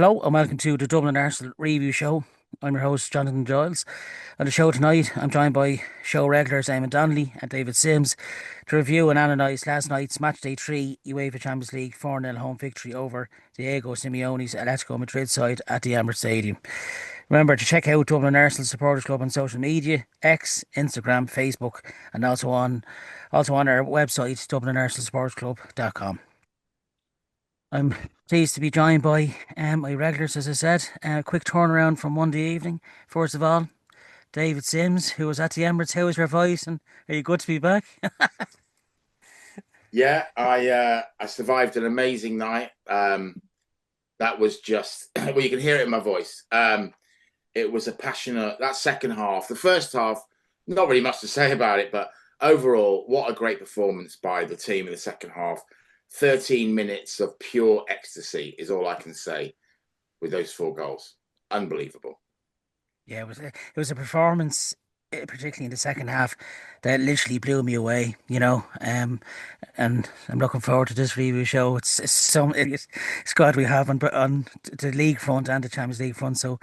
Hello and welcome to the Dublin Arsenal review show. I'm your host, Jonathan Giles. On the show tonight, I'm joined by show regulars Eamon Donnelly and David Sims to review and analyse last night's Matchday 3 UEFA Champions League 4-0 home victory over Diego Simeone's Atletico Madrid side at the Emirates Stadium. Remember to check out Dublin Arsenal Supporters Club on social media, X, Instagram, Facebook, and also on our website, dublinarsenalsupportersclub.com. I'm pleased to be joined by my regulars, as I said. Quick turnaround from Monday evening. First of all, David Sims, who was at the Emirates. How was your voice? And are you good to be back? Yeah, I survived an amazing night. That was just well, you can hear it in my voice. It was a passionate that second half. The first half, not really much to say about it, but overall, what a great performance by the team in the second half. 13 minutes of pure ecstasy is all I can say with those 4 goals. Unbelievable. Yeah, it was a performance, particularly in the second half, that literally blew me away. And I'm looking forward to this review show. It's glad we have on the league front and the Champions League front. So,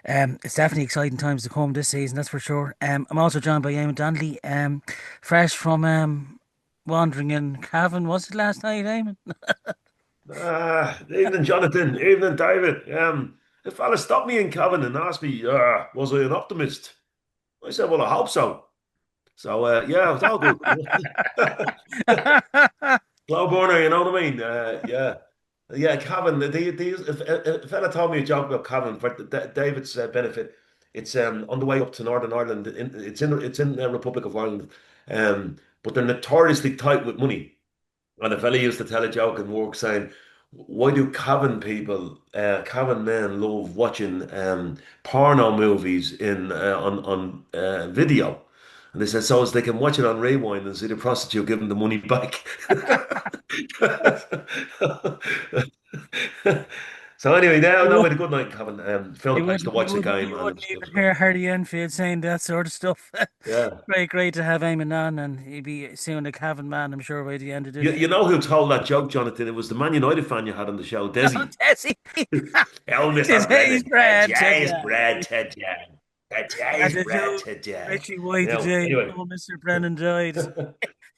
it's definitely exciting times to come this season. That's for sure. I'm also joined by Eamon Donnelly, fresh from wandering in Cavan. Was it last night, Eamon? Evening, Jonathan. Evening, David. A fella stopped me in Cavan and asked me, was I an optimist? I said, well, I hope so. So, yeah, it was all good. Slow burner, you know what I mean? Yeah. Yeah, Cavan. If a fella told me a joke about Cavan for David's benefit. It's on the way up to Northern Ireland. It's in the Republic of Ireland, but they're notoriously tight with money. And a fella used to tell a joke in work saying, why do Cavan men love watching porno movies on video? And they said, so as they can watch it on rewind and see the prostitute give them the money back. So anyway, now we had a good night, Cavan. Phil You thanks wouldn't, to you watch the wouldn't, game you and wouldn't it was even great. hear Hardy Enfield saying that sort of stuff. Yeah. Great to have Eamon on, and he'd be soon a Cavan man, I'm sure, by the end of You, this. you know who told that joke, Jonathan? It was the Man United fan you had on the show, Oh, Desi. Tessie, Oh, his Mr. haze Brennan, bread, today's yeah. bread today. And Today's the bread two today. Richie White today. Anyway. Oh, Mr. Brennan died.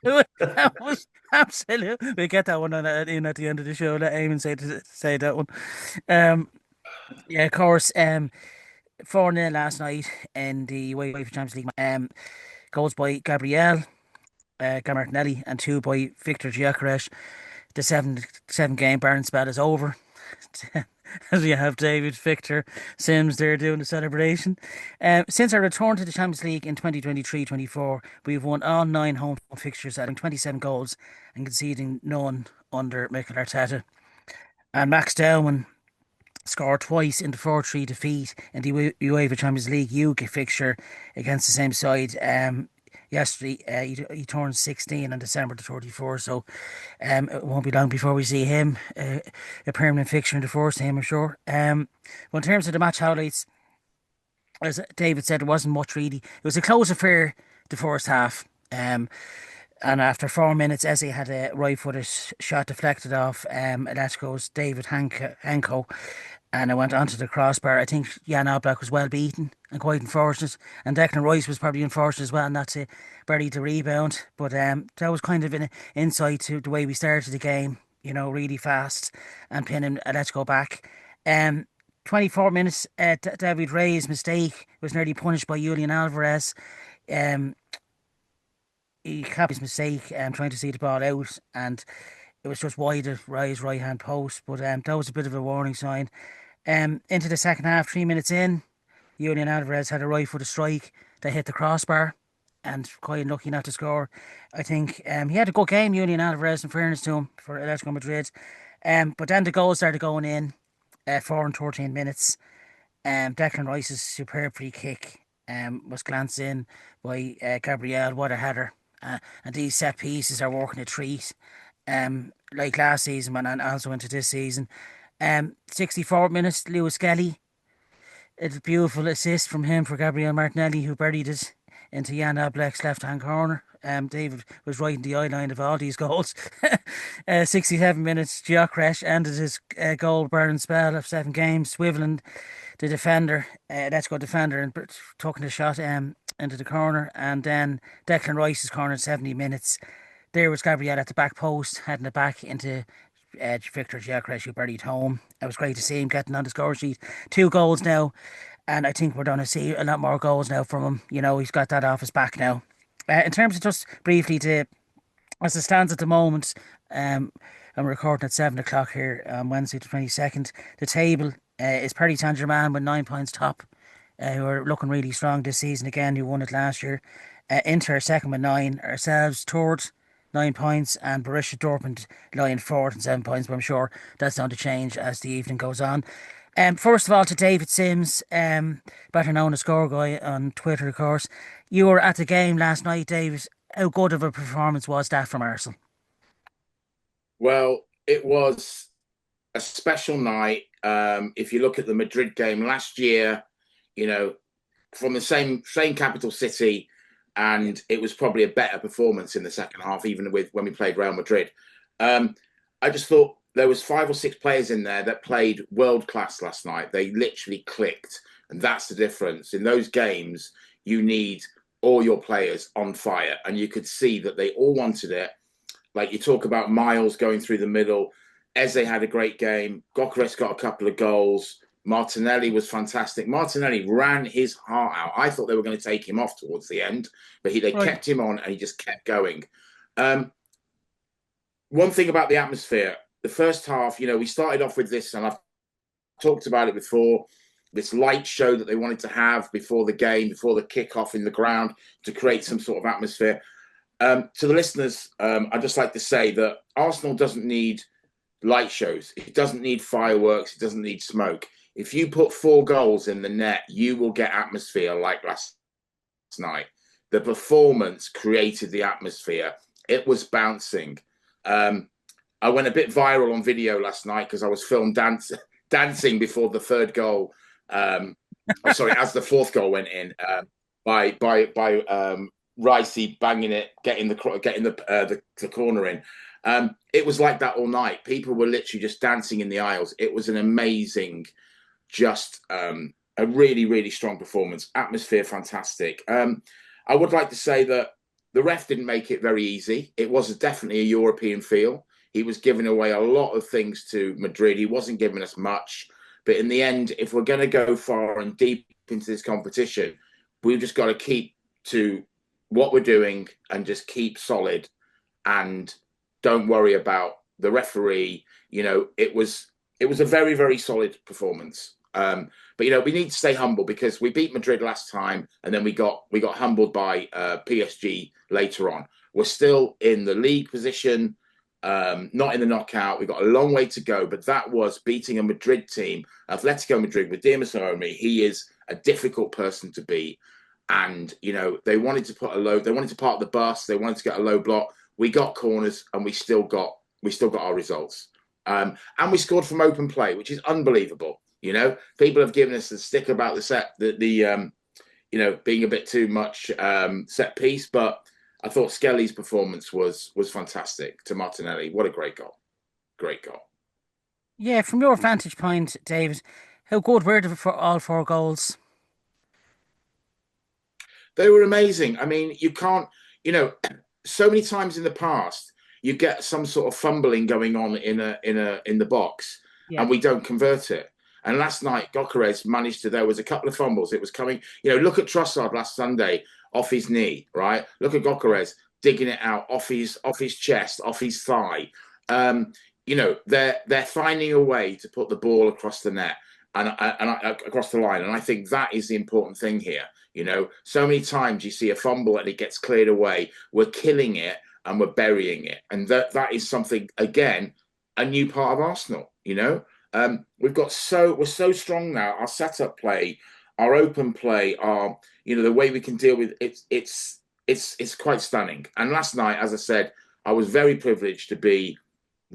That was absolute. We get that one in at the end of the show. Let Eamon say that one. Um, yeah, of course. 4-0 last night in the UEFA Champions League. Goals by Gabriel Martinelli, and two by Victor Gyökeres. The seven game Baron spell is over. As you have David, Victor, Sims there doing the celebration. Since our return to the Champions League in 2023-24, we've won all 9 home fixtures, adding 27 goals and conceding none under Mikel Arteta. And Max Dowman scored twice in the 4-3 defeat in the UEFA Champions League UK fixture against the same side yesterday. He turned 16 on December the 34th, so it won't be long before we see him a permanent fixture in the first team, I'm sure. Well, in terms of the match highlights, as David said, there wasn't much really. It was a close affair the first half. And after 4 minutes, Eze had a right-footed shot deflected off Atletico's David Hanko, and it went onto the crossbar. I think Jan Oblak was well beaten and quite unfortunate, and Declan Rice was probably unfortunate as well not to bury the rebound. But that was kind of an insight to the way we started the game, really fast and pinning Atletico back. 24 minutes, David Ray's mistake was nearly punished by Julian Alvarez. Um, he capped his mistake trying to see the ball out, and it was just wide of Ray's right hand post. But that was a bit of a warning sign. Into the second half, 3 minutes in, Julian Alvarez had a right foot strike that hit the crossbar, and quite unlucky not to score. I think he had a good game, Julian Alvarez, in fairness to him, for Atletico Madrid. But then the goals started going in, 4 and 13 minutes. Declan Rice's superb free kick was glanced in by Gabriel. What a header. And these set pieces are working a treat, like last season and also into this season. 64 minutes, Lewis Kelly. It's a beautiful assist from him for Gabriel Martinelli, who buried it into Jan Oblak's left-hand corner. David was right in the eye line of all these goals. 67 minutes, Gyökeres ended his goal-bearing spell of 7 games, swiveling the defender, let's go defender, and tucking the shot into the corner. And then Declan Rice's corner in 70 minutes. There was Gabriel at the back post, heading it back into Victor Gyökeres, who buried home. It was great to see him getting on the score sheet. 2 goals now, and I think we're going to see a lot more goals now from him. You know, he's got that off his back now. In terms of just briefly to as it stands at the moment, I'm recording at 7 o'clock here on Wednesday the 22nd. The table is Paris Saint-Germain with 9 points top, who are looking really strong this season again, who won it last year. Inter second with 9, ourselves third, 9 points, and Borussia Dortmund lying fourth and 7 points, but I'm sure that's going to change as the evening goes on. First of all, to David Sims, better known as Scoreguy on Twitter, of course. You were at the game last night, David. How good of a performance was that from Arsenal? Well, it was a special night. If you look at the Madrid game last year, you know, from the same capital city, and it was probably a better performance in the second half, even with when we played Real Madrid. I just thought there was 5 or 6 players in there that played world class last night. They literally clicked, and that's the difference. In those games, you need all your players on fire, and you could see that they all wanted it. Like you talk about Miles going through the middle. Eze had a great game. Gyökeres got a couple of goals. Martinelli was fantastic. Martinelli ran his heart out. I thought they were going to take him off towards the end, but they Right. kept him on and he just kept going. One thing about the atmosphere, the first half, you know, we started off with this, and I've talked about it before, this light show that they wanted to have before the game, before the kickoff in the ground to create some sort of atmosphere. To the listeners, I'd just like to say that Arsenal doesn't need light shows. It doesn't need fireworks. It doesn't need smoke. If you put 4 goals in the net, you will get atmosphere like last night. The performance created the atmosphere. It was bouncing. I went a bit viral on video last night because I was filmed dancing before the 3rd goal. As the 4th goal went in, by Ricey banging it, getting the corner in. It was like that all night. People were literally just dancing in the aisles. It was an amazing, just a really, really strong performance. Atmosphere fantastic. I would like to say that the ref didn't make it very easy. It was definitely a European feel. He was giving away a lot of things to Madrid. He wasn't giving us much. But in the end, if we're going to go far and deep into this competition, we've just got to keep to what we're doing and just keep solid and don't worry about the referee. You know, it was a very, very solid performance. But you know, we need to stay humble because we beat Madrid last time, and then we got humbled by PSG later on. We're still in the league position, not in the knockout. We've got a long way to go, but that was beating a Madrid team, Atletico Madrid, with Simeone. He is a difficult person to beat. And, you know, they wanted to park the bus. They wanted to get a low block. We got corners and we still got our results. And we scored from open play, which is unbelievable. You know, people have given us the stick about the being a bit too much set piece, but I thought Skelly's performance was fantastic to Martinelli. What a great goal. Great goal. Yeah, from your vantage point, David, how good were they for all 4 goals? They were amazing. I mean, you can't, you know, so many times in the past, you get some sort of fumbling going on in the box, Yeah. and we don't convert it. And last night, Gyökeres managed to. There was a couple of fumbles. It was coming. You know, look at Trossard last Sunday off his knee, right? Look at Gyökeres digging it out off his chest, off his thigh. You know, they're finding a way to put the ball across the net and across the line. And I think that is the important thing here. You know, so many times you see a fumble and it gets cleared away. We're killing it and we're burying it. And that is something, again, a new part of Arsenal, you know. We're so strong now. Our setup play, our open play, the way we can deal with it, it's quite stunning. And last night, as I said, I was very privileged to be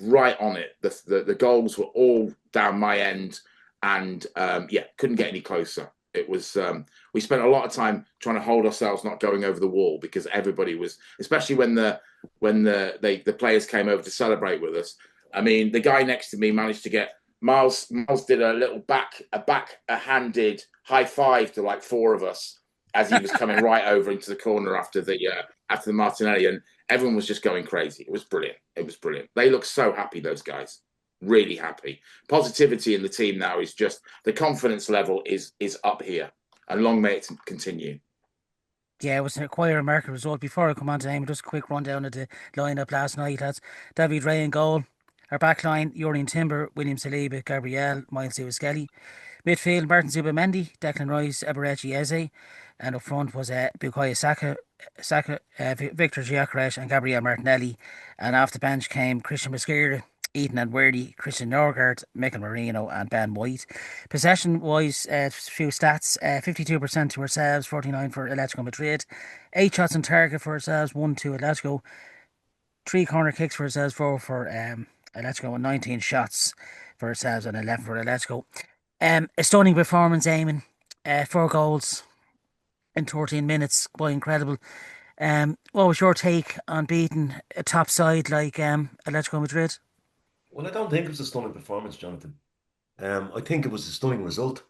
right on it. The goals were all down my end, and couldn't get any closer. It was we spent a lot of time trying to hold ourselves not going over the wall because everybody was, especially when the players came over to celebrate with us. I mean, the guy next to me managed to get Miles did a little handed high five to like four of us as he was coming right over into the corner after the Martinelli, and everyone was just going crazy. It was brilliant. It was brilliant. They look so happy, those guys. Really happy. Positivity in the team now is just the confidence level is up here, and long may it continue. Yeah, it was quite a remarkable result. Before I come on to him, just a quick rundown of the lineup last night. That's David Ray in goal. Our back line, Urian Timber, William Saliba, Gabriel, Miles Lewis-Skelly. Midfield, Martin Zubimendi, Declan Rice, Eberechi Eze. And up front was Bukayo Saka, Victor Gyökeres and Gabriel Martinelli. And off the bench came Christian Mosquera, Ethan Edwardy, Christian Norgard, Mikel Merino and Ben White. Possession-wise, a few stats. 52% to ourselves, 49 for Atletico Madrid. 8 shots on target for ourselves, 1 to Atletico. 3 corner kicks for ourselves, 4 for Atletico, and 19 shots for ourselves and 11 for Atletico. A stunning performance, Eamon. 4 goals in 14 minutes, quite incredible. What was your take on beating a top side like Atletico Madrid? Well, I don't think it was a stunning performance, Jonathan. I think it was a stunning result.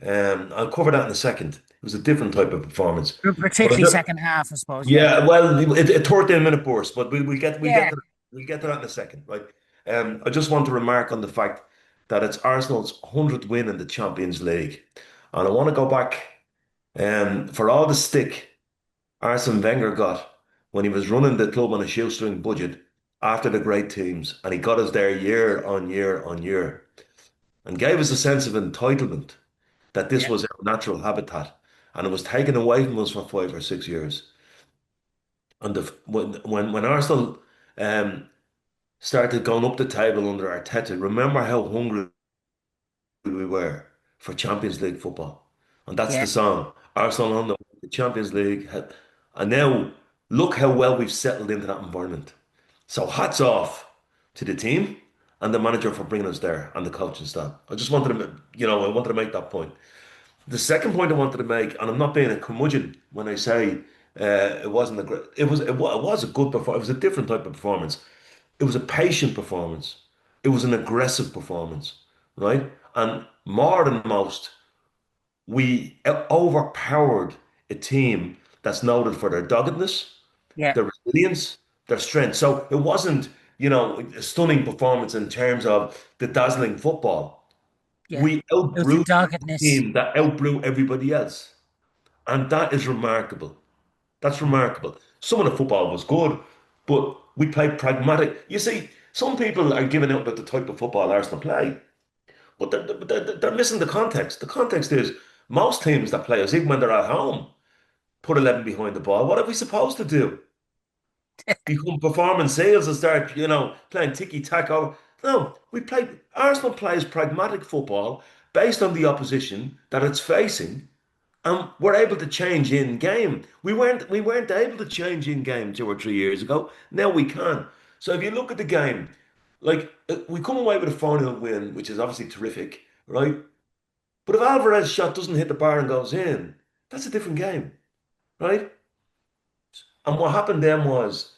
I'll cover that in a second. It was a different type of performance. But I Particularly don't, second half, I suppose. Yeah, yeah, well, a 13-minute burst, but yeah, we get to that in a second, right? I just want to remark on the fact that it's Arsenal's 100th win in the Champions League, and I want to go back for all the stick Arsene Wenger got when he was running the club on a shoestring budget after the great teams, and he got us there year on year on year, and gave us a sense of entitlement that this yeah, was our natural habitat, and it was taken away from us for 5 or 6 years. And when Arsenal um, started going up the table under Arteta, remember how hungry we were for Champions League football. And that's yeah, the song. Arsenal on the Champions League. And now look how well we've settled into that environment. So hats off to the team and the manager for bringing us there and the coaching staff. I just wanted to, I wanted to make that point. The second point I wanted to make, and I'm not being a curmudgeon when I say it wasn't a great, it was a good performance. It was a different type of performance. It was a patient performance. It was an aggressive performance, right? And more than most, we overpowered a team that's noted for their doggedness, yeah, their resilience, their strength. So it wasn't, a stunning performance in terms of the dazzling football. yeah. We It was the outbrew a doggedness. team that outbrew everybody else. And that is remarkable. That's remarkable. Some of the football was good, but we played pragmatic. You see, some people are giving out about the type of football Arsenal play, but they're missing the context. The context is most teams that play us, even when they're at home, put 11 behind the ball. What are we supposed to do? Become performance sales and start, playing tiki-taka? No, Arsenal plays pragmatic football based on the opposition that it's facing, and we're able to change in game. We weren't able to change in game 2 or 3 years ago. Now we can. So if you look at the game, like we come away with a 4-0 win, which is obviously terrific, right? But if Alvarez's shot doesn't hit the bar and goes in, that's a different game, right? And what happened then was,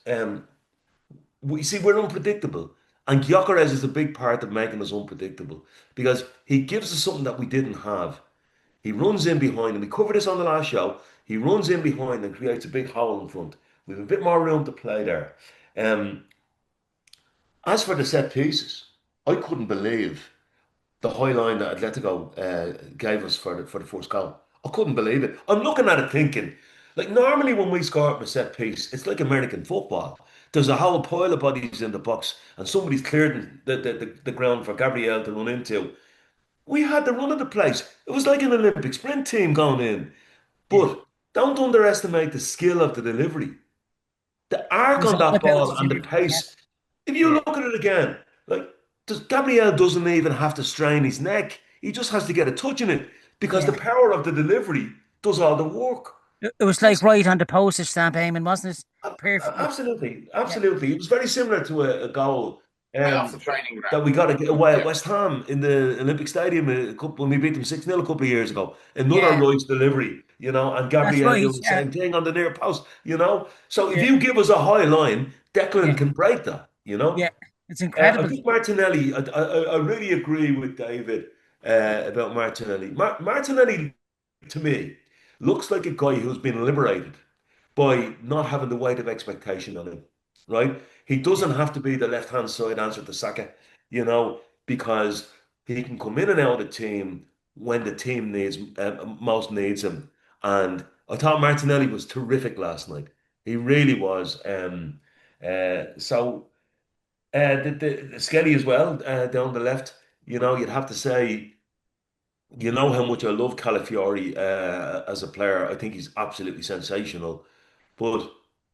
we see we're unpredictable, and Gyökeres is a big part of making us unpredictable because he gives us something that we didn't have. He runs in behind, and we covered this on the last show. He runs in behind and creates a big hole in front. We have a bit more room to play there. Um, as for the set pieces, I couldn't believe the high line that Atletico gave us for the first goal. I couldn't believe it. I'm looking at it thinking, like normally when we score from a set piece, it's like American football. There's a whole pile of bodies in the box, and somebody's cleared the ground for Gabriel to run into. We had the run of the place. It was like an Olympic sprint team going in. Yeah, But don't underestimate the skill of the delivery. The it arc was on all that about ball the and the delivery. Yeah, pace. If you yeah, look at it again, like Gabriel doesn't even have to strain his neck. He just has to get a touch in it because the yeah. power of the delivery does all the work. It was like It's right on the postage stamp, Eamon, wasn't it? Perfectly. absolutely, Yeah, absolutely. It was very similar to a goal Right off the Um, training ground. that we got to get away at Yeah, West Ham in the Olympic Stadium when we beat them 6-0 a couple of years ago. Another Yeah, Royce delivery, and that's Gabriel right. doing the same thing on the near post. So if Yeah, you give us a high line, yeah, Declan can break that. yeah. It's I incredible. think Martinelli, I really agree with David about Martinelli. Martinelli, to me, looks like a guy who's been liberated by not having the weight of expectation on him, right? He Yeah, doesn't have to be the left-hand side answer to Saka, because he can come in and out of the team when the team most needs him. And I thought Martinelli was terrific last night. He really was. So the Skelly as well down the left. You'd have to say, how much I love Calafiori as a player. I think he's absolutely sensational. But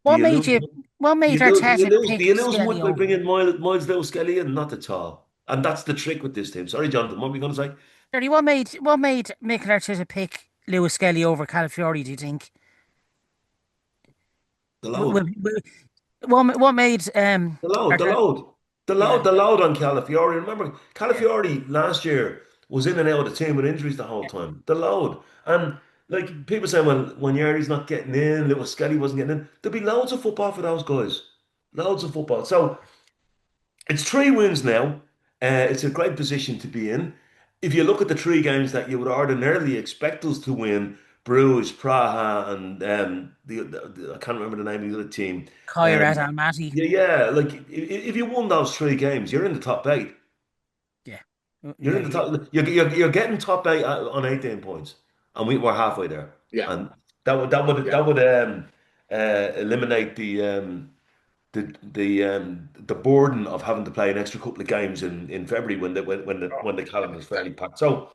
do what you made lose? you? What Do made you lose? Do you Arteta lose? Do pick you lose much Skelly by over? bringing Miles Lewis Skelly in? Not at all. And that's the trick with this team. Sorry, Jonathan. What were you going to say? Sorry, what made Mikel Arteta pick Lewis Skelly over Calafiori? Do you think? The W- w- load. w- what made The load. The Arteta? load. The load. Yeah, The load on Calafiori. Remember, yeah, Calafiori last year was in and out of the team with injuries the whole yeah. time. The load. And like people say, well, when Yari's not getting in, Lewis Skelly wasn't getting in. There'll be loads of football for those guys. Loads of football. So it's 3 wins now. It's a great position to be in. If you look at the 3 games that you would ordinarily expect us to win, Bruges, Praha, and I can't remember the name of the other team. Kairat Um, Almaty. yeah, yeah. Like if you won those 3 games, you're in the top eight. Yeah, You're yeah, in the top. You're getting top eight on 18 points, and we're halfway there. yeah, And yeah. that would eliminate the burden of having to play an extra couple of games in February when the calendar is fairly packed. So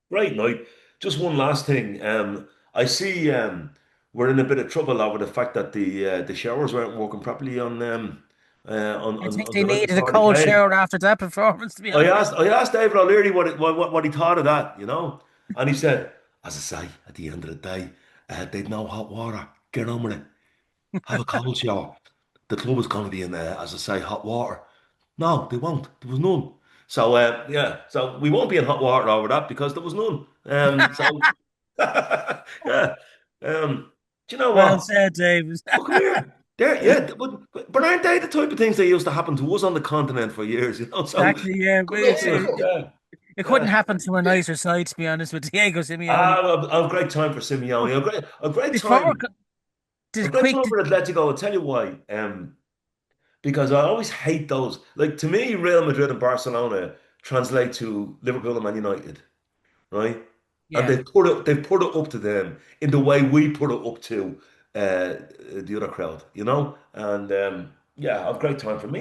great night. Just one last thing. I see we're in a bit of trouble over the fact that the showers weren't working properly I think on they the night needed a before the cold game. shower after that performance. To be I honest, asked I asked David O'Leary what he thought of that. And he said, as I say, at the end of the day, they'd no hot water. Get on with it. Have a cold shower. The club is going to be in there, as I say, hot water. No, they won't. There was none. So yeah, so we won't be in hot water over that because there was none. So yeah. Do you know well what? said, David. Well, come here. There, yeah, but aren't they the type of things that used to happen to us on the continent for years? So Exactly. Yeah, but Good good luck for to them. them. Yeah, it couldn't yeah. happen to a nicer side, to be honest, with Diego Simeone. A great time for Simeone. A great Before, time. A did great quick, time for Atletico. I'll tell you why. Because I always hate those. Like to me, Real Madrid and Barcelona translate to Liverpool and Man United, right? And yeah, they've put it up to them in the way we put it up to the other crowd, And yeah, I've great time for me.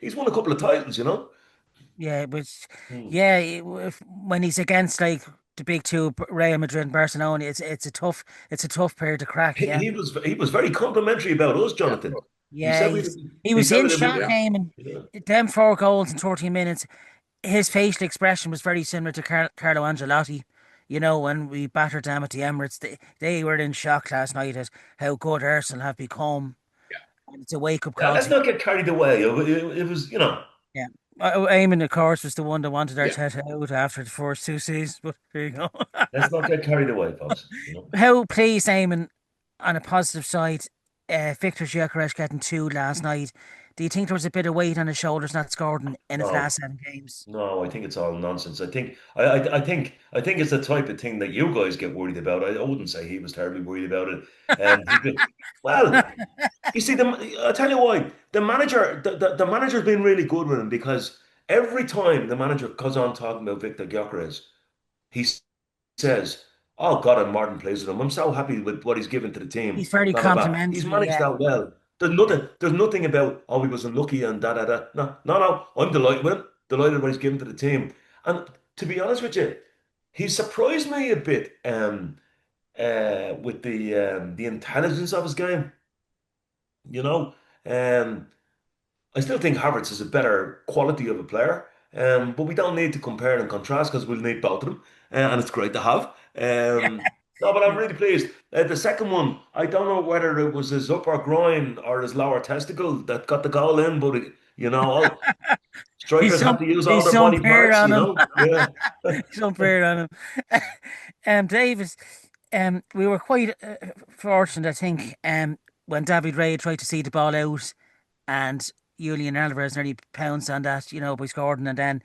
He's won a couple of titles. yeah, but Hmm. yeah, when he's against like the big two, Real Madrid and Barcelona, it's a tough pair to crack. He, Yeah, he was very complimentary about us, Yeah, Jonathan. He yeah, said he he was said in we shock, yeah. Eamon. yeah. Them 4 goals in 30 minutes. His facial expression was very similar to Carlo Ancelotti. When we battered them at the Emirates, they were in shock last night at how good Arsenal have become. And it's a wake up Yeah, call let's to, not get carried away. It was, yeah. Eamon, of course, was the one that wanted Yeah. Arteta out after the first 2 seasons, but there you go. let's not get carried away, folks. How pleased, Eamon, on a positive side, Victor Gyökeres getting 2 last night. Do you think there was a bit of weight on his shoulders not scored in his No. last 7 games? No, I think it's all nonsense. I think it's the type of thing that you guys get worried about. I wouldn't say he was terribly worried about it. Well, you see, I'll tell you why. The manager's been really good with him because every time the manager goes on talking about Victor Gyökeres, he says, "Oh God, I'm more than pleased with him. I'm so happy with what he's given to the team." He's very Blah blah blah. He's complimentary, managed yeah. that well. There's nothing about he was unlucky and da da da. No, no, no. I'm delighted with him. Delighted what he's given to the team. And to be honest with you, he surprised me a bit with the intelligence of his game. You know, um, I still think Havertz is a better quality of a player, but we don't need to compare and contrast because we'll need both of them, and it's great to have. Yeah. No, but I'm really pleased. The second one, I don't know whether it was his upper groin or his lower testicle that got the goal in, but You know, all He's strikers have some to use all he's their some body fair parts. on You him. know, yeah. He's unfair on him. Davis, we were quite fortunate, I think, when David Ray tried to see the ball out and Julian Alvarez nearly pounced on that, by scoring, and then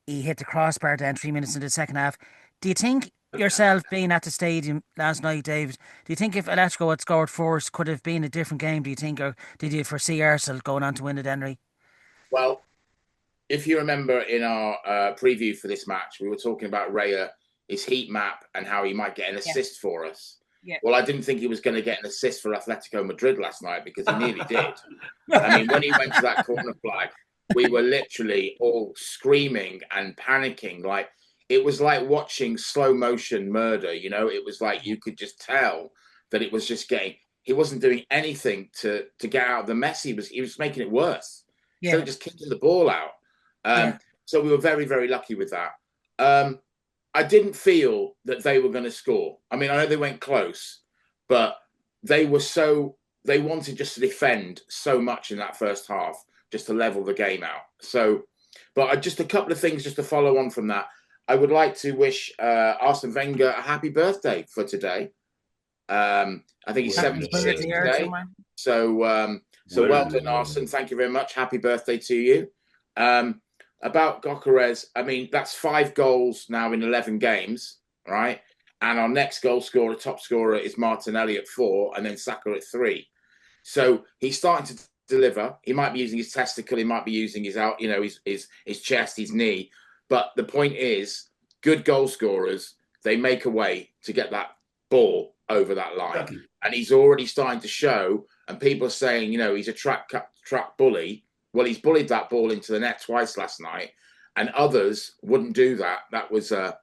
he hit the crossbar then 3 minutes into the second half. Do you think yourself being at the stadium last night, David, do you think if Atletico had scored first could have been a different game, do you think, or did you foresee Arsenal going on to win it, Henry? Well, if you remember in our preview for this match, we were talking about Raya, his heat map, and how he might get an Yeah, assist for us. yeah. Well, I didn't think he was going to get an assist for Atletico Madrid last night because he nearly did. I mean, when he went to that corner flag, we were literally all screaming and panicking. Like, it was like watching slow motion murder, It was like you could just tell that it was just getting. He wasn't doing anything to get out of the mess. He was making it worse instead Yeah, of just kicking the ball out. yeah, So we were very, very lucky with that. I didn't feel that they were going to score. I mean, I know they went close, but they wanted just to defend so much in that first half, just to level the game out. So, but just a couple of things just to follow on from that. I would like to wish Arsene Wenger a happy birthday for today. I think he's happy Well, 76 birthday, today. man. So well done, well. Arsene. Thank you very much. Happy birthday to you. Um, about Gokares, I mean, that's 5 goals now in 11 games, right? And our next goal scorer, top scorer, is Martinelli at 4, and then Saka at 3. So he's starting to deliver. He might be using his testicle, he might be using his his chest, his knee. But the point is, good goal scorers, they make a way to get that ball over that line. Exactly. And he's already starting to show, and people are saying, he's a track bully. Well, he's bullied that ball into the net twice last night, and others wouldn't do that. That was a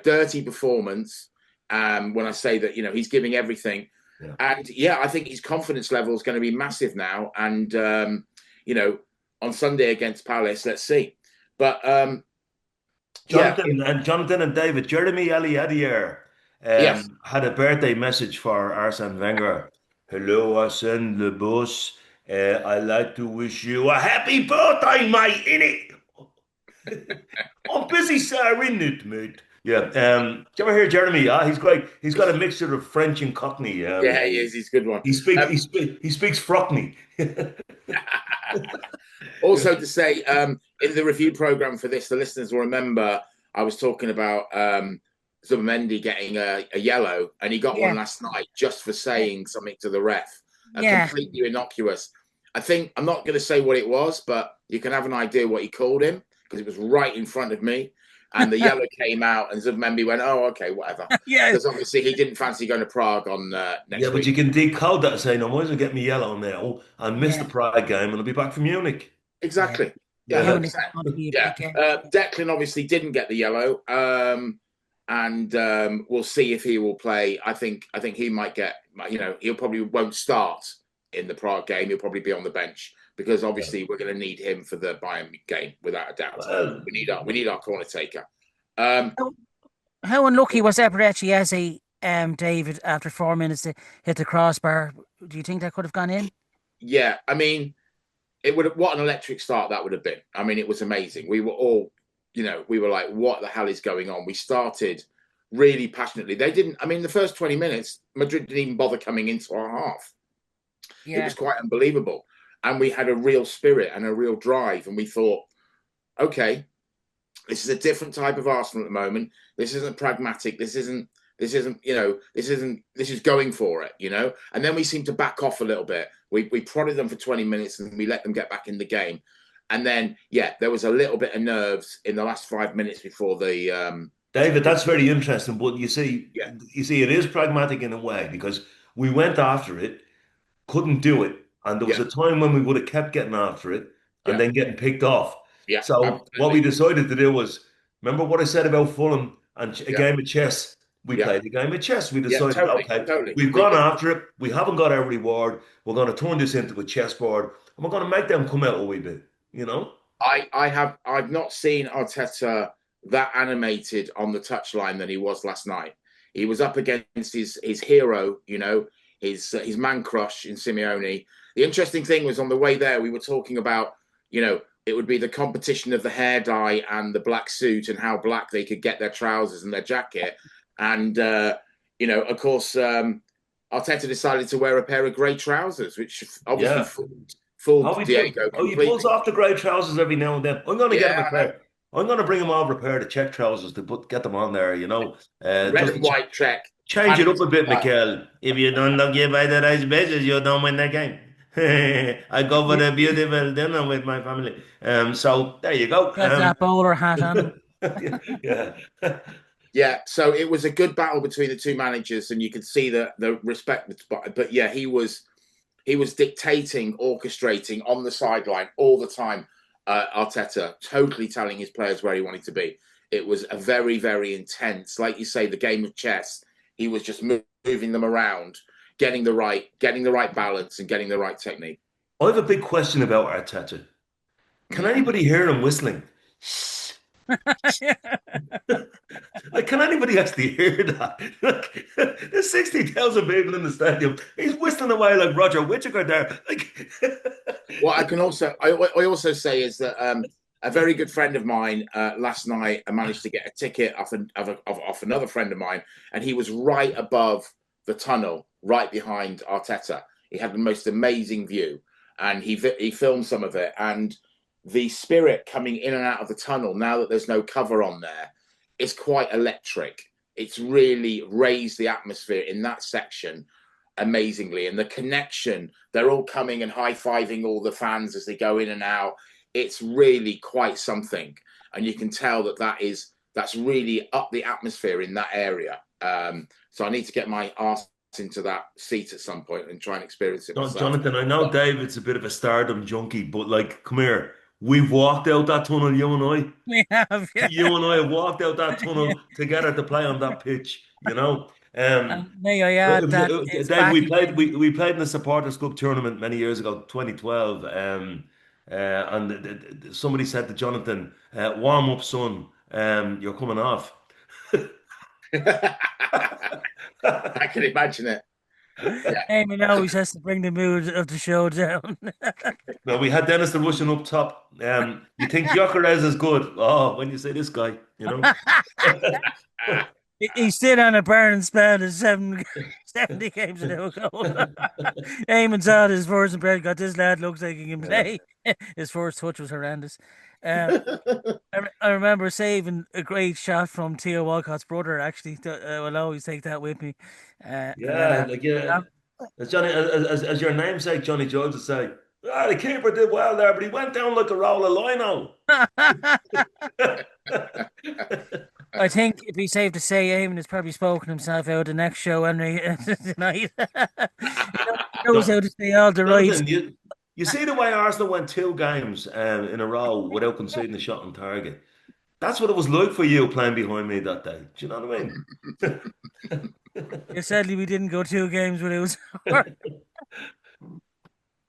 dirty performance. When I say that, he's giving everything. Yeah. And I think his confidence level is going to be massive now. And on Sunday against Palace, let's see. But Jonathan and David, Jeremy Eliadier yes, had a birthday message for Arsene Wenger. Hello, Arsene the boss. I'd like to wish you a happy birthday, mate, innit? I'm busy, sir, innit, mate? Yeah. Do you ever hear Jeremy? He's great. He's got a mixture of French and Cockney. yeah, he is. He's a good one. He speaks Frockney. Also to say, in the review program for this, the listeners will remember I was talking about Zubimendi getting a yellow, and he got Yeah, one last night just for yeah, saying something to the ref. yeah. Completely innocuous. I'm not going to say what it was, but you can have an idea what he called him because it was right in front of me. And the yellow came out, and Zubimendi went, "Oh, okay, whatever." Yeah, Because obviously he didn't fancy going to Prague on Yeah, next but you week. can decode that saying, I might as well get me yellow now and miss the yeah, Pride game and I'll be back from Munich. yeah. Exactly. Yeah, Yeah, Yeah. when it's 100%. going to be a Yeah. big game. Declan obviously didn't get the yellow, and we'll see if he will play. I think he might get. He'll probably won't start in the Prague game. He'll probably be on the bench because Yeah. obviously we're going to need him for the Bayern game without a doubt. Well, We need our corner taker. Um, How, how unlucky was Eberechi as David, after 4 minutes to hit the crossbar? Do you think that could have gone in? yeah, I mean, it would. What an electric start that would have been. I mean, it was amazing. We were all, we were like, what the hell is going on? We started really passionately. They didn't. I mean, the first 20 minutes, Madrid didn't even bother coming into our half. It Yeah, was quite unbelievable. And we had a real spirit and a real drive. And we thought, okay, this is a different type of Arsenal at the moment. This isn't pragmatic. This isn't, this is going for it. And then we seemed to back off a little bit. We prodded them for 20 minutes and we let them get back in the game. And then, there was a little bit of nerves in the last 5 minutes before the, David, that's very interesting. But yeah, you see, it is pragmatic in a way because we went after it, couldn't do it. And there was yeah, a time when we would have kept getting after it and yeah, then getting picked off. yeah, So what we absolutely. decided to do was, remember what I said about Fulham and a Yeah, game of chess? We yeah, played a game of chess. We yeah, decided, totally, okay, totally. we've gone after it. We haven't got our reward. We're going to turn this into a chessboard and we're going to make them come out a wee bit, you know? I've not seen Arteta that animated on the touchline than he was last night. He was up against his hero, his man crush in Simeone. The interesting thing was on the way there, we were talking about it would be the competition of the hair dye and the black suit and how black they could get their trousers and their jacket. And, of course, Arteta decided to wear a pair of grey trousers, which obviously fooled Diego he completely. pulls off the grey trousers every now and then. I'm going to get him a Yeah, pair. I'm going to bring him over a pair of check trousers to get them on there, red just and to white check. change it up a bit, Mikel. If you don't look you by the right measures, you don't win the game. I go for a beautiful dinner with my family. So there you go. Got that bowler hat on him. Yeah. Yeah, so it was a good battle between the two managers, and you could see the respect. But yeah, he was dictating, orchestrating on the sideline all the time. Arteta, totally telling his players where he wanted to be. It was a very, very intense, like you say, the game of chess. He was just moving them around, getting the right balance and getting the right technique. I have a big question about Arteta. Can anybody hear him whistling? Like, can anybody actually hear that? Like, there's 60,000 people in the stadium. He's whistling away like Roger Whittaker there. Like, what I can also I also say is that a very good friend of mine last night, I managed to get a ticket off another friend of mine, and he was right above the tunnel, right behind Arteta. He had the most amazing view, and he filmed some of it. And the spirit coming in and out of the tunnel, now that there's no cover on there, is quite electric. It's really raised the atmosphere in that section amazingly. And the connection, they're all coming and high-fiving all the fans as they go in and out. It's really quite something. And you can tell that's really up the atmosphere in that area. So I need to get my arse into that seat at some point and try and experience it myself. Jonathan, I know David's a bit of a stardom junkie, but like, come here. We've walked out that tunnel, you and I. We have, yeah. You and I have walked out that tunnel together to play on that pitch, And may I add that it's Dave, back we played again. we played in the Supporters Club tournament many years ago, 2012. And somebody said to Jonathan, "Warm up, son. You're coming off." I can imagine it. Yeah. Eamon always has to bring the mood of the show down. No, we had Dennis the Russian up top. You think Gyökeres is good? Oh, when you say this guy, He's still on a burning spell of 70 games without a goal. Eamon's on his first impression. Got this lad looks like he can play. His first touch was horrendous. I remember saving a great shot from Theo Walcott's brother. Actually, I will always take that with me. As Johnny, as your namesake Johnny Jones would say, the keeper did well there, but he went down like a roll of lino. I think it'd be safe to say Eamon has probably spoken himself out of the next show tonight. He knows how to say all the right. You see the way Arsenal went 2 games in a row without conceding a shot on target. That's what it was like for you playing behind me that day. Do you know what I mean? Yeah, sadly, we didn't go 2 games without score.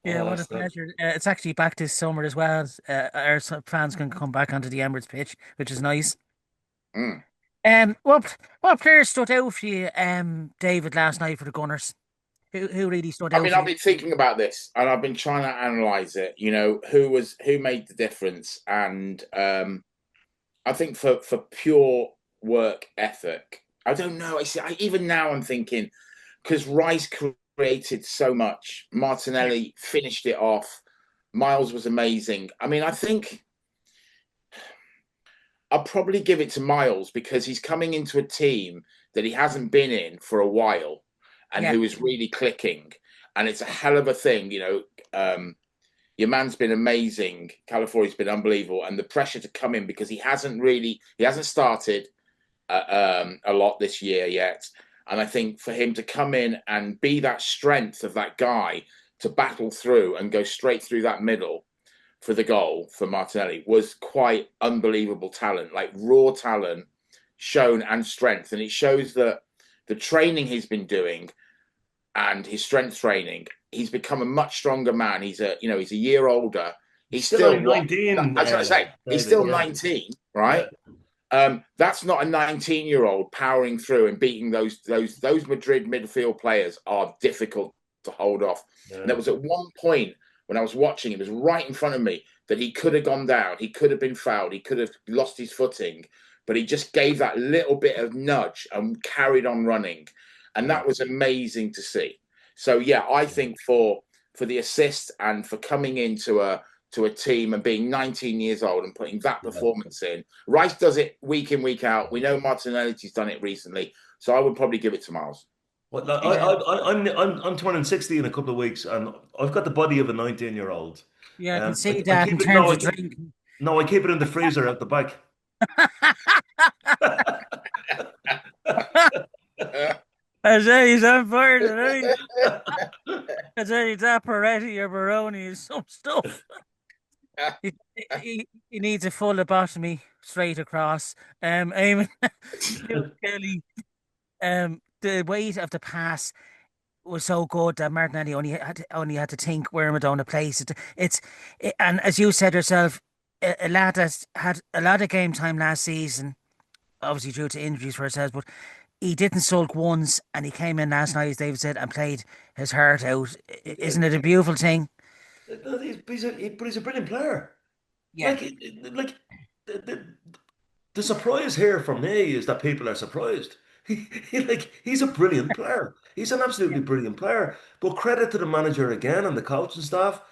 Yeah, what a pleasure. It's actually back this summer as well. Our fans can come back onto the Emirates pitch, which is nice. Mm. What players stood out for you, David, last night for the Gunners? Who really stood out? I've been thinking about this, and I've been trying to analyze it. Who made the difference, and I think for pure work ethic, I don't know. Even now I'm thinking, because Rice created so much, Martinelli finished it off, Miles was amazing. I mean, I think I'll probably give it to Miles because he's coming into a team that he hasn't been in for a while and who is really clicking. And it's a hell of a thing, your man's been amazing. Calafiori's been unbelievable. And the pressure to come in because he hasn't started a lot this year yet. And I think for him to come in and be that strength of that guy to battle through and go straight through that middle for the goal for Martinelli was quite unbelievable talent, like raw talent shown and strength. And it shows that the training he's been doing and his strength training, he's become a much stronger man. He's a year older. He's still 19. As I say, he's still 19, right? Yeah. That's not a 19-year-old powering through and beating those Madrid midfield players are difficult to hold off. Yeah. And there was at one point when I was watching, it was right in front of me. that he could have gone down, he could have been fouled, he could have lost his footing, but he just gave that little bit of nudge and carried on running, and that was amazing to see. So yeah, I think for the assist and for coming into a team and being 19 years old and putting that performance in. Rice does it week in, week out. We know Martinelli's done it recently, so I would probably give it to Miles. Well, Yeah, I'm turning 60 in a couple of weeks, and I've got the body of a 19-year-old. yeah, I can see I that in keep it terms of drinking. no, I keep it in the freezer at the back. I say he's on fire today. I say that Peretti or Baroni is some stuff. He, he needs a full lobotomy straight across. Eamon, Kelly, the weight of the pass was so good that Martinelli only had to think where am I going to place it. And as you said yourself, a lad that's had a lot of game time last season, obviously due to injuries for ourselves, but he didn't sulk once, and he came in last night, as David said, and played his heart out. Isn't it a beautiful thing? But he's a brilliant player. Yeah, Like, like the, the, the surprise here for me is that people are surprised. He's a brilliant player. He's an yeah, absolutely brilliant player. But credit to the manager again and the coaching staff.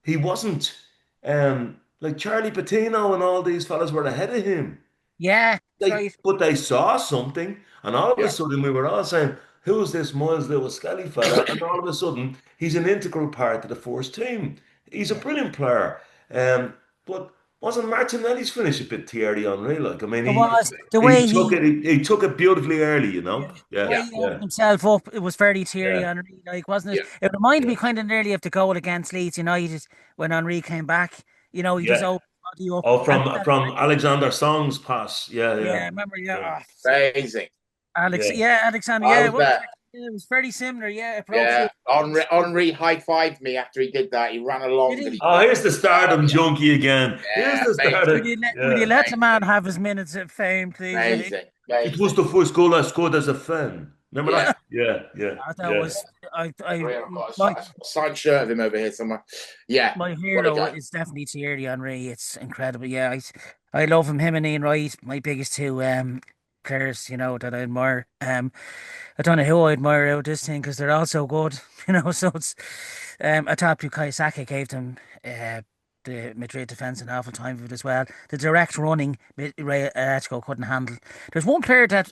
He wasn't like Charlie Patino and all these fellas were ahead of him. yeah. That's right. But they saw something, and all of a Yeah, sudden we were all saying, "Who's this Miles Lewis Skelly fella?" And all of a sudden he's an integral part of the first team. He's a Yeah. brilliant player. But wasn't Martinelli's finish a bit Thierry Henry? Like, I mean, It was the way he took it beautifully early, you yeah, know. the Yeah, way yeah, he yeah, opened himself up, it was very Thierry yeah, Henry, like, wasn't it? yeah, It reminded yeah, me kind of nearly of the goal against Leeds United when Henry came back. He just yeah. opened his body up, Oh, and from Alexander Song's pass. Yeah, yeah, yeah, I remember, yeah, yeah, amazing. Alex, yeah. yeah, Alexander, I yeah, was there. it was very similar, yeah, approach Yeah, it. Henri high fived me after he did that. He ran Did along and he he? Oh, said, here's the stardom junkie again. Here's "Yeah, the amazing, stardom. Will you Yeah. let the man have his minutes of fame, please? amazing, It was amazing." the first goal I scored as a fan. Remember Yeah, that? Yeah, yeah, That yeah. was I I've got my a signed shirt of him over here somewhere. Yeah, my what a hero guy. is definitely Thierry Henry. It's incredible. Yeah, I love him. Him and Ian Wright, my biggest two players. That I admire. I don't know who I admire out of this thing because they're all so good. So it's I thought Bukayo Saka gave them the Madrid defence an awful time of it as well. The direct running, Atletico couldn't handle. There's one player that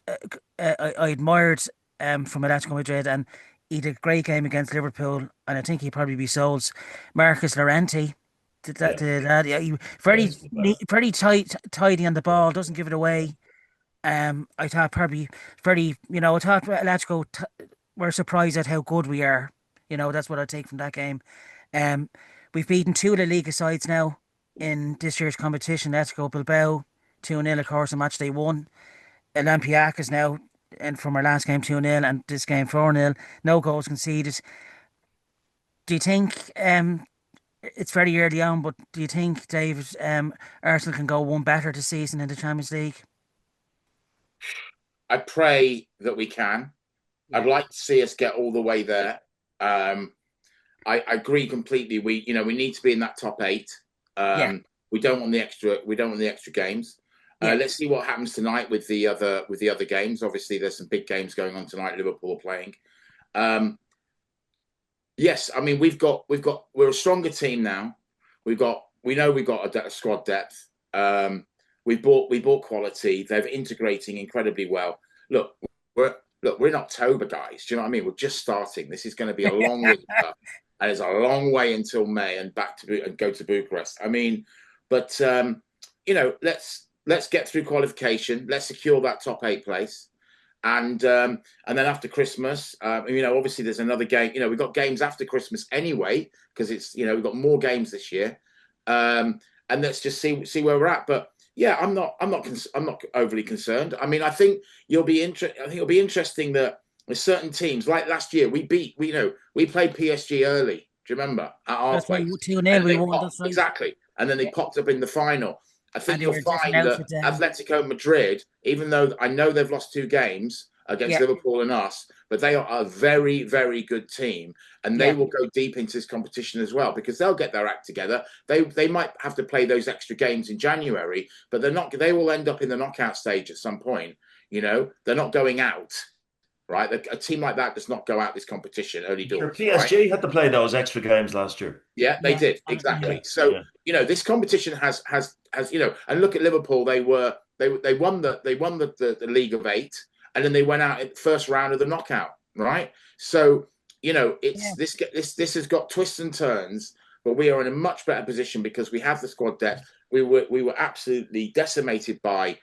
I admired from Atletico Madrid, and he did a great game against Liverpool, and I think he'd probably be sold. Marcus Llorente. Yeah, Yeah, he yeah, very he's the best. very tidy on the Yeah. ball, doesn't give it away. I thought probably very, I thought Atletico were surprised at how good we are. That's what I take from that game. Um, we've beaten two of the Liga sides now in this year's competition. Atletico Bilbao 2-0, of course, a match they won. Olympiacos now, and from our last game 2-0, and this game 4-0. No goals conceded. Do you think it's very early on, but do you think, David, Arsenal can go one better this season in the Champions League? I pray that we can. I'd Yeah, like to see us get all the way there. I agree completely. We need to be in that top eight. yeah, We don't want the extra. We don't want the extra games. yeah. Let's see what happens tonight with the other games. Obviously, there's some big games going on tonight. Liverpool are playing. Yes, I mean we're a stronger team now. We know we've got a squad depth. We bought quality. They're integrating incredibly well. Look, we're in October, guys. Do you know what I mean? We're just starting. This is going to be a long winter, and it's a long way until May and go to Bucharest. I mean, but let's get through qualification. Let's secure that top 8 place. And then after Christmas, obviously there's another game. We've got games after Christmas anyway because it's we've got more games this year. And let's just see where we're at. But yeah, I'm not overly concerned. I mean, I think it'll be interesting that with certain teams like last year we played PSG early. Do you remember at our That's why place? 2-0 And we they won. popped That's right. exactly, and then they popped up in the final. I And think they you'll were a different find that outfit then. Atletico Madrid, even though I know they've lost 2 games, against Yeah, Liverpool and us, but they are a very, very good team, and they yeah, will go deep into this competition as well because they'll get their act together. They might have to play those extra games in January, but they're not. They will end up in the knockout stage at some point. They're not going out, right? A team like that does not go out this competition early Sure, doors, right? PSG had to play those extra games last year. Yeah, they yeah. did And Yeah, exactly. So yeah. this competition has and look at Liverpool. They won the League of Eight, and then they went out in the first round of the knockout, right? So it's yeah. this has got twists and turns, but we are in a much better position because we have the squad depth. We were absolutely decimated by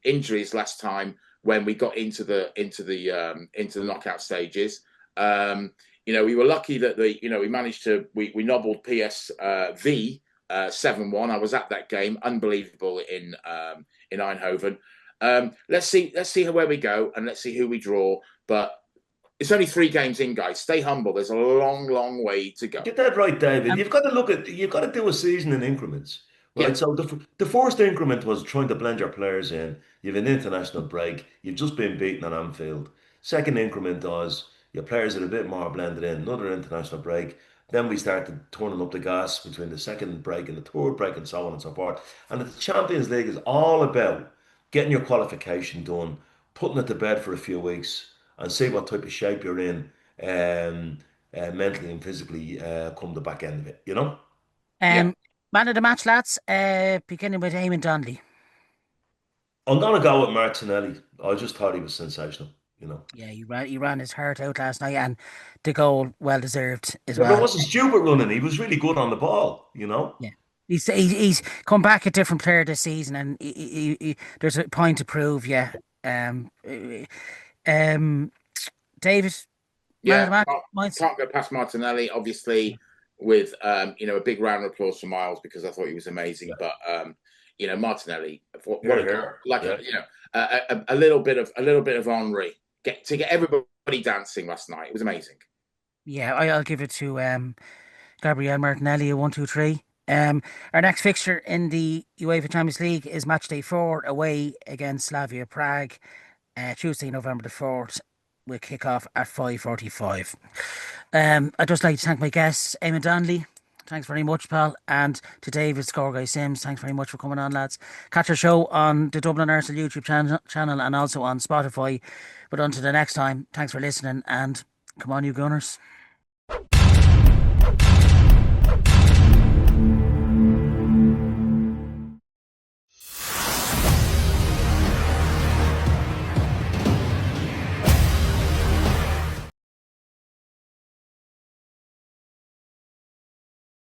injuries last time when we got into the knockout stages. We were lucky that we managed to we nobbled PSV 7-1. I was at that game, unbelievable in Eindhoven. Let's see where we go and let's see who we draw. But it's only 3 games in, guys. Stay humble. There's a long, long way to go. Get that right, David. Um, You've got to do a season in increments, Yeah, right? So the first increment was trying to blend your players in. You've an international break. You've just been beaten at Anfield. Second increment was your players are a bit more blended in. Another international break. Then we started turning up the gas between the second break and the third break and so on and so forth. And the Champions League is all about getting your qualification done, putting it to bed for a few weeks and see what type of shape you're in. Mentally and physically come the back end of it, you know? yeah. um, Man of the match, lads. Beginning with Eamon Donnelly. I'm gonna go with Martinelli. I just thought he was sensational, you know. Yeah, he ran his heart out last night, and the goal well deserved as Well, it well. wasn't stupid running. He was really good on the ball, you know. Yeah, he's come back a different player this season, and there's a point to prove. Yeah. Um, David, man of the Yeah, match, can't, mine's can't go past Martinelli, obviously, with a big round of applause for Miles because I thought he was amazing. Yeah. But Martinelli, what Here, a goal! here. Like Yeah. a little bit of Henri get everybody dancing last night. It was amazing. yeah. I'll give it to Gabriel Martinelli, a 1-2-3. Our next fixture in the UEFA Champions League is match day 4 away against Slavia Prague, Tuesday, November the 4th. We'll kick off at 5:45. I'd just like to thank my guests, Eamon Donnelly. Thanks very much, pal. And to David Scoreguy Sims, thanks very much for coming on, lads. Catch our show on the Dublin Arsenal YouTube channel and also on Spotify. But until the next time, thanks for listening and come on, you Gunners.